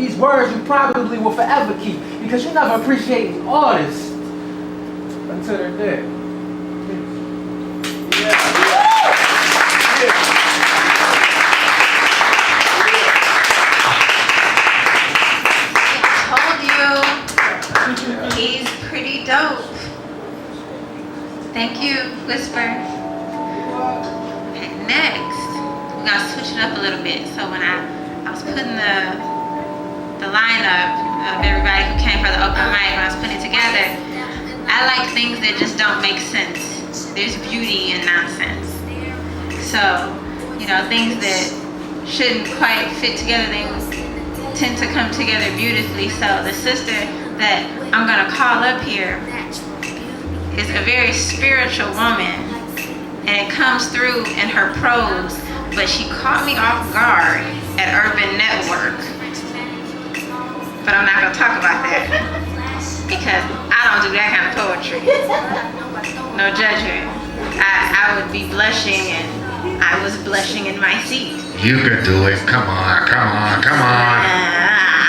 these words you probably will forever keep, because you never appreciate an artist until they're dead. He's pretty dope. Thank you, Whisper. Okay, next, we're gonna switch it up a little bit. So when I was putting the lineup of everybody who came for the open mic, when I was putting it together, I like things that just don't make sense. There's beauty in nonsense. So, things that shouldn't quite fit together, they tend to come together beautifully. So the sister that I'm gonna call up here is a very spiritual woman, and it comes through in her prose, but she caught me off guard at Urban Network. But I'm not gonna talk about that because I don't do that kind of poetry. No judgment. I would be blushing, and I was blushing in my seat. You can do it. Come on, come on, come on.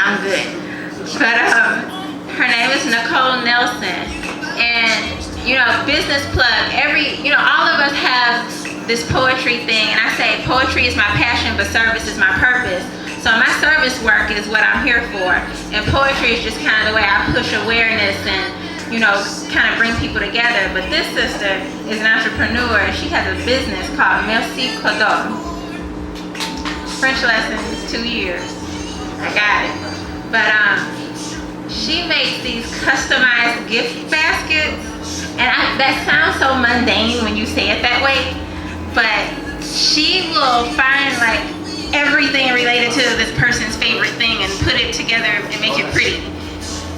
I'm good. But her name is Nicole Nelson, and business plug. All of us have this poetry thing, and I say poetry is my passion, but service is my purpose. So my service work is what I'm here for, and poetry is just kind of the way I push awareness and kind of bring people together. But this sister is an entrepreneur, and she has a business called Merci Cadeau. French lessons, 2 years. I got it. But she makes these customized gift baskets, and that sounds so mundane when you say it that way, but she will find everything related to this person's favorite thing and put it together and make it pretty.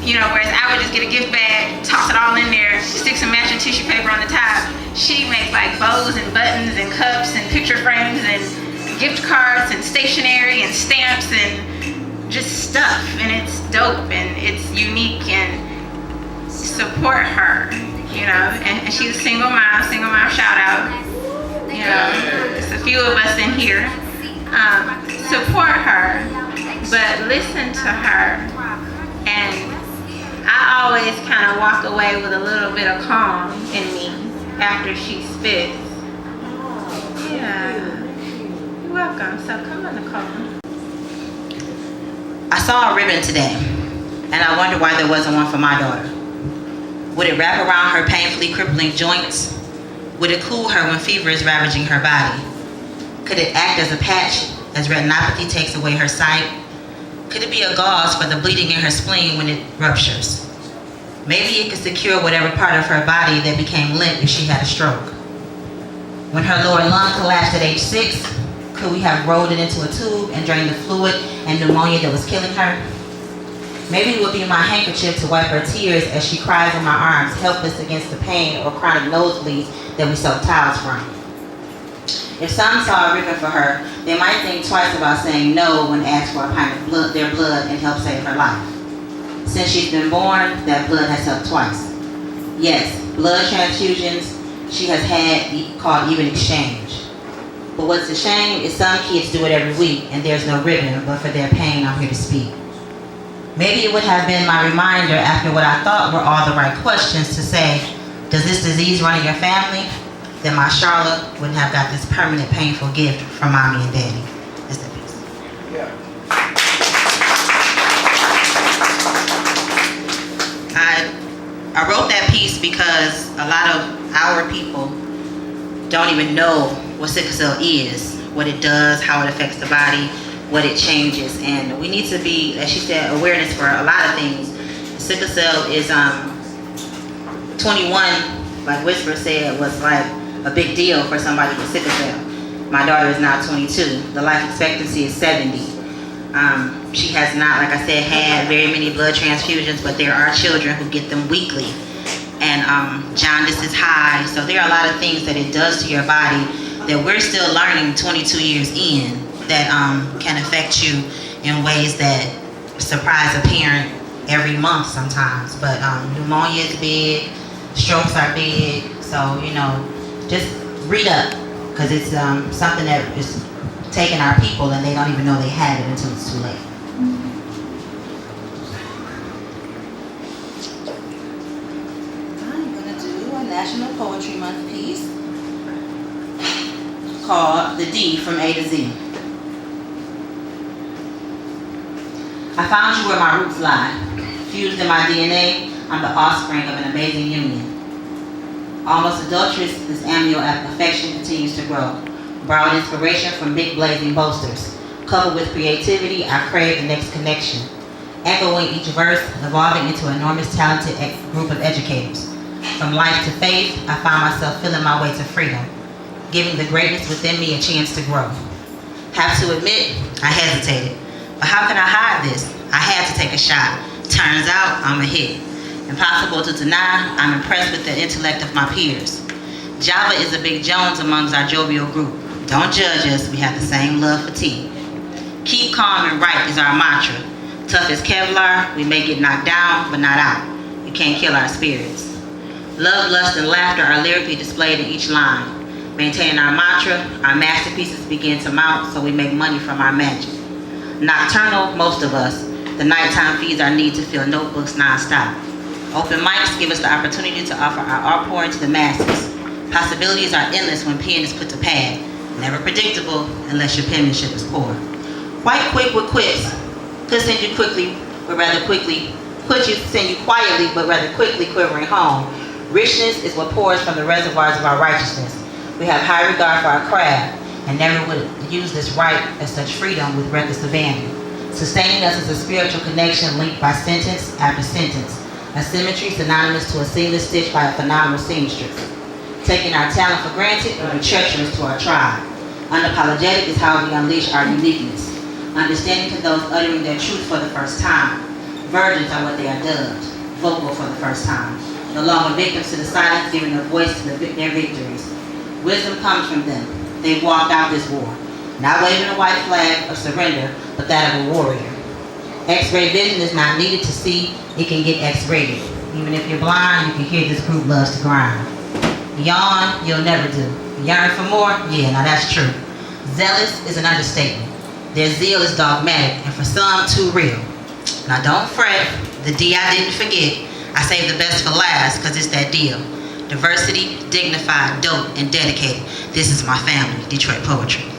Whereas I would just get a gift bag, toss it all in there, stick some matching tissue paper on the top. She makes bows and buttons and cups and picture frames and gift cards and stationery and stamps and just stuff, and it's dope and it's unique, and support her, and she's a single mom shout out, there's a few of us in here, support her, but listen to her, and I always kind of walk away with a little bit of calm in me after she spits. Yeah, you're welcome. So come on, Nicole. I saw a ribbon today, and I wonder why there wasn't one for my daughter. Would it wrap around her painfully crippling joints? Would it cool her when fever is ravaging her body? Could it act as a patch as retinopathy takes away her sight? Could it be a gauze for the bleeding in her spleen when it ruptures? Maybe it could secure whatever part of her body that became limp if she had a stroke. When her lower lung collapsed at age 6, could we have rolled it into a tube and drained the fluid and pneumonia that was killing her? Maybe it would be my handkerchief to wipe her tears as she cries in my arms, helpless against the pain or chronic nosebleeds that we soak towels from. If some saw a ribbon for her, they might think twice about saying no when asked for a pint of their blood and help save her life. Since she's been born, that blood has helped twice. Yes, blood transfusions she has had called even exchange. But what's a shame is some kids do it every week and there's no ribbon, but for their pain I'm here to speak. Maybe it would have been my reminder after what I thought were all the right questions to say, does this disease run in your family? Then my Charlotte wouldn't have got this permanent painful gift from mommy and daddy. That's the piece. Yeah. I wrote that piece because a lot of our people don't even know what sickle cell is, what it does, how it affects the body, what it changes, and we need to be, as she said, awareness for a lot of things. Sickle cell is 21, like Whisper said, was like a big deal for somebody with sickle cell. My daughter is now 22. The life expectancy is 70. She has not, like I said, had very many blood transfusions, but there are children who get them weekly. And jaundice is high, so there are a lot of things that it does to your body that we're still learning 22 years in that can affect you in ways that surprise a parent every month sometimes. But pneumonia is big, strokes are big, so just read up, because it's something that is taking our people and they don't even know they have it until it's too late. the D from A to Z. I found you where my roots lie. Fused in my DNA, I'm the offspring of an amazing union. Almost adulterous, this amnio affection continues to grow. Borrowed inspiration from big blazing boasters. Coupled with creativity, I crave the next connection. Echoing each verse, evolving into an enormous talented group of educators. From life to faith, I found myself feeling my way to freedom, giving the greatness within me a chance to grow. Have to admit, I hesitated. But how can I hide this? I had to take a shot. Turns out, I'm a hit. Impossible to deny, I'm impressed with the intellect of my peers. Java is a big Jones amongst our jovial group. Don't judge us, we have the same love for tea. Keep calm and right is our mantra. Tough as Kevlar, we may get knocked down, but not out. You can't kill our spirits. Love, lust, and laughter are lyrically displayed in each line. Maintaining our mantra, our masterpieces begin to mount, so we make money from our magic. Nocturnal, most of us. The nighttime feeds our need to fill notebooks nonstop. Open mics give us the opportunity to offer our outpouring to the masses. Possibilities are endless when pen is put to pad. Never predictable unless your penmanship is poor. Quite quick with quips. Could send you quickly, but rather quickly. Could you send you quietly, but rather quickly quivering home. Richness is what pours from the reservoirs of our righteousness. We have high regard for our craft, and never would use this right as such freedom with reckless abandon. Sustaining us is a spiritual connection linked by sentence after sentence. A symmetry synonymous to a seamless stitch by a phenomenal seamstress. Taking our talent for granted would be treacherous to our tribe. Unapologetic is how we unleash our uniqueness. Understanding to those uttering their truth for the first time. Virgins are what they are dubbed. Vocal for the first time. No longer victims to the silence, giving a voice to their victories. Wisdom comes from them. They walked out this war. Not waving a white flag of surrender, but that of a warrior. X-ray vision is not needed to see, it can get X-rated. Even if you're blind, you can hear this group loves to grind. Yawn, you'll never do. Yearn for more? Yeah, now that's true. Zealous is an understatement. Their zeal is dogmatic, and for some, too real. Now don't fret, the D I didn't forget. I saved the best for last, cause it's that deal. Diversity, dignified, dope, and dedicated. This is my family, Detroit Poetry.